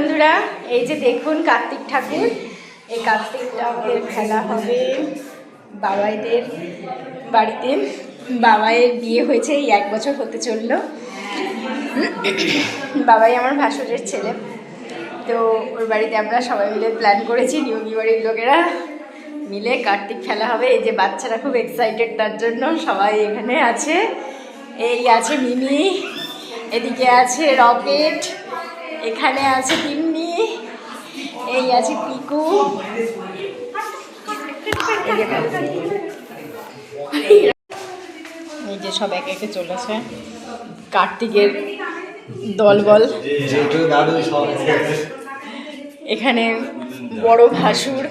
বন্ধুরা, এই যে দেখুন কার্তিক ঠাকুর। এই কার্তিকটা আমাদের খেলা হবে বাবাইদের বাড়িতে। বাবাইয়ের বিয়ে হয়েছে, এই 1 বছর হতে চললো। বাবাই আমার ভাসুরের ছেলে, তো ওর বাড়িতে আমরা সবাই মিলে প্ল্যান করেছি, নিয়মি বাড়ির লোকেরা মিলে কার্তিক খেলা হবে। এই যে বাচ্চারা খুব এক্সাইটেড তার জন্য, সবাই এখানে আছে। এই আছে মিমি, এদিকে আছে রকেট, এখানে আছে তিন্নি, এই আছে পিকু। এই যে সব একে একে চলেছে কার্তিকের দলবল। এখানে বড় ভাসুর,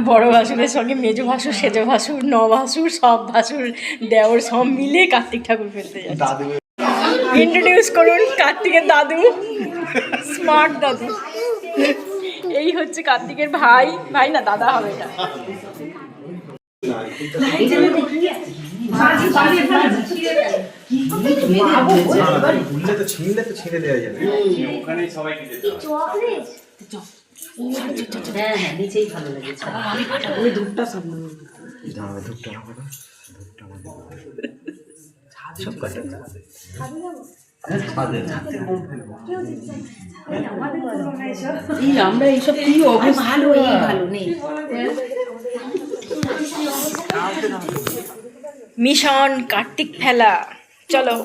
বড় ভাসুরের সঙ্গে মেজো ভাসুর, সেজো ভাসুর, ন ভাসুর, সব ভাসুর দেওর সব মিলে কার্তিক ঠাকুর ফেলতে যাচ্ছে। ইন্ট্রোডিউস করুন কার্তিকের দাদু, স্মার্ট দাদু। এই হচ্ছে কার্তিকের ভাই, ভাই না দাদা হবে এটা। আমরা এইসব কি ভালো ভালো নেই। মিশন কার্তিক ফেলা, চলো।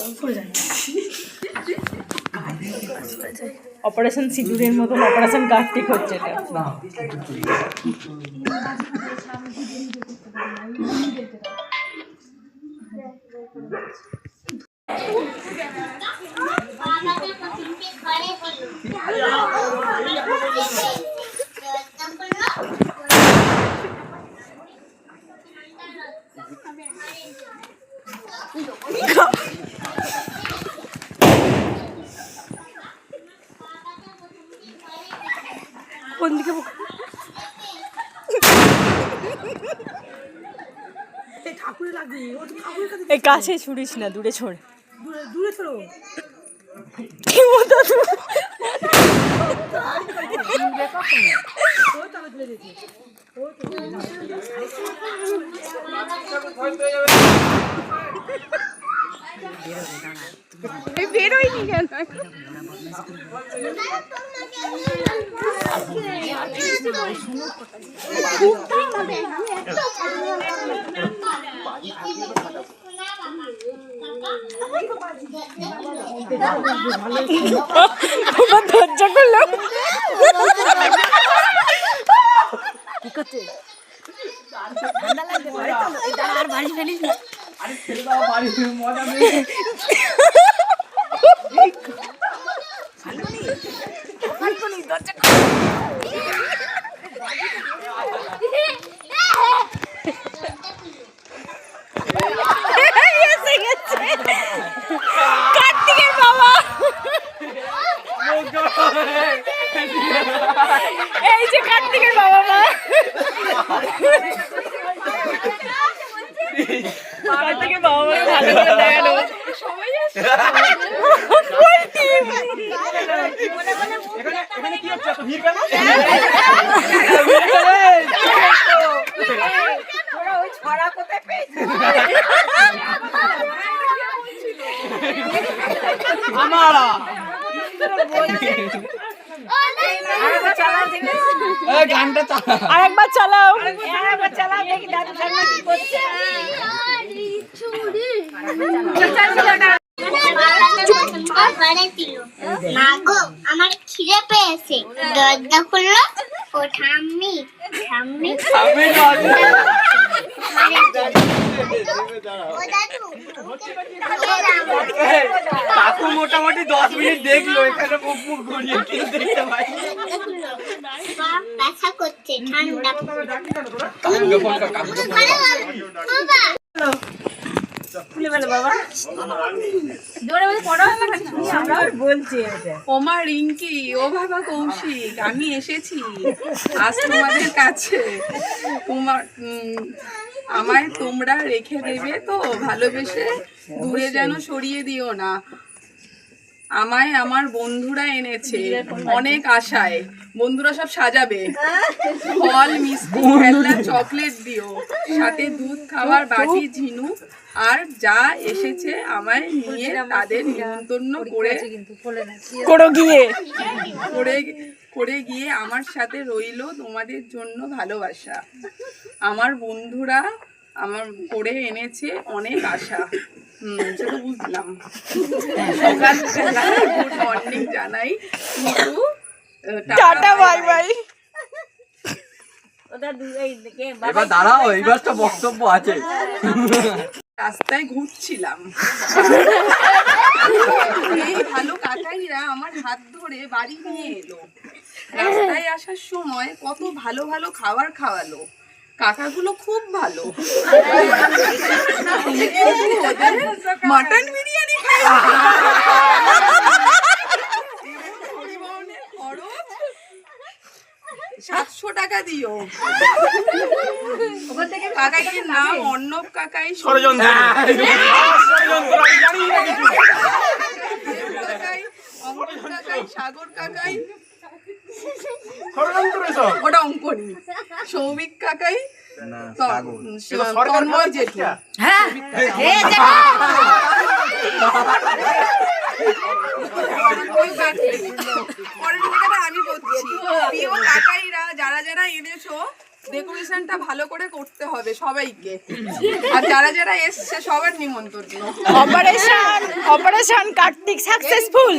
অপারেশন সিঁদুরের মতন অপারেশন কার্তিক হচ্ছে এটা। কোন দিকে এই কাছে ছুড়িস না, দূরে ছোড়, দূরে ছোড়ো। কি মতো বেরোয়নি কেন? ধৈর্য করলো কি করছে? ঠান্ডা লাগবে, আর বাড়ি ফেলিস না। মজা নেই। কার্তিকের বাবা, এই যে কার্তিকের বাবা মা, কার্তিকের বাবা মা ভালো করে দেখানো সবাই আরেকবার চালাও, দেখি দাদু ঠাকুর কি করছে। আমার খিদে পেয়েছে, দরজা খুললো। ও ঠাম্মি ঠাম্মি কাকু মোটামুটি 10 মিনিট দেখলো, এখানে মুখ মুখ ঘুরিয়ে দেখতে পাই। ব্যথা করছে, ঠান্ডা। ওমা রিঙ্কি, ও বাবা কৌশিক, আমি এসেছি আজ তোমাদের কাছে। তোমার আমায় তোমরা রেখে দেবে তো ভালোবেসে, দূরে যেন সরিয়ে দিও না। আমায় আমার বন্ধুরা এনেছে অনেক আশায়। বন্ধুরা সব সাজাবে, ফল, মিষ্টি, খেলনা, চকলেট দিও, সাথে দুধ খাওয়ার বাটি, ঝিনুক আর যা এসেছে আমায় নিয়ে তাদের নিমন্ত্রণ করে গিয়ে আমার সাথে রইলো তোমাদের জন্য ভালোবাসা। আমার বন্ধুরা আমার করে এনেছে অনেক আশা। সেটা বুঝলাম। সকালবেলা গুড মর্নিং জানাই, কিন্তু টাটা বাই বাই। এবার দাঁড়াও, এবার তো বক্তব্য আছে। রাস্তায় ঘুরছিলাম, এই ভালো কাকাইরা আমার হাত ধরে বাড়ি নিয়ে এলো। রাস্তায় আসার সময় কত ভালো ভালো খাবার খাওয়ালো। কাকাগুলো খুব ভালো। মাটন বিরিয়ানি পরিবহনের খরচ 700 টাকা দিও। কাকাইয়ের নাম অর্ণব কাকাই, কাকাই, অঙ্কুর কাকাই, সাগর কাকাই, ওটা অঙ্কনি, সৌভিক কাকাই, তন্ময় জেঠু। আমি বলছি প্রিয় কাকাইরা, যারা যারা এনেছো ডেকোরেশনটা ভালো করে করতে হবে সবাইকে, আর যারা যারা এসছে সবার নিমন্ত্রণ। Operation Kartik successful.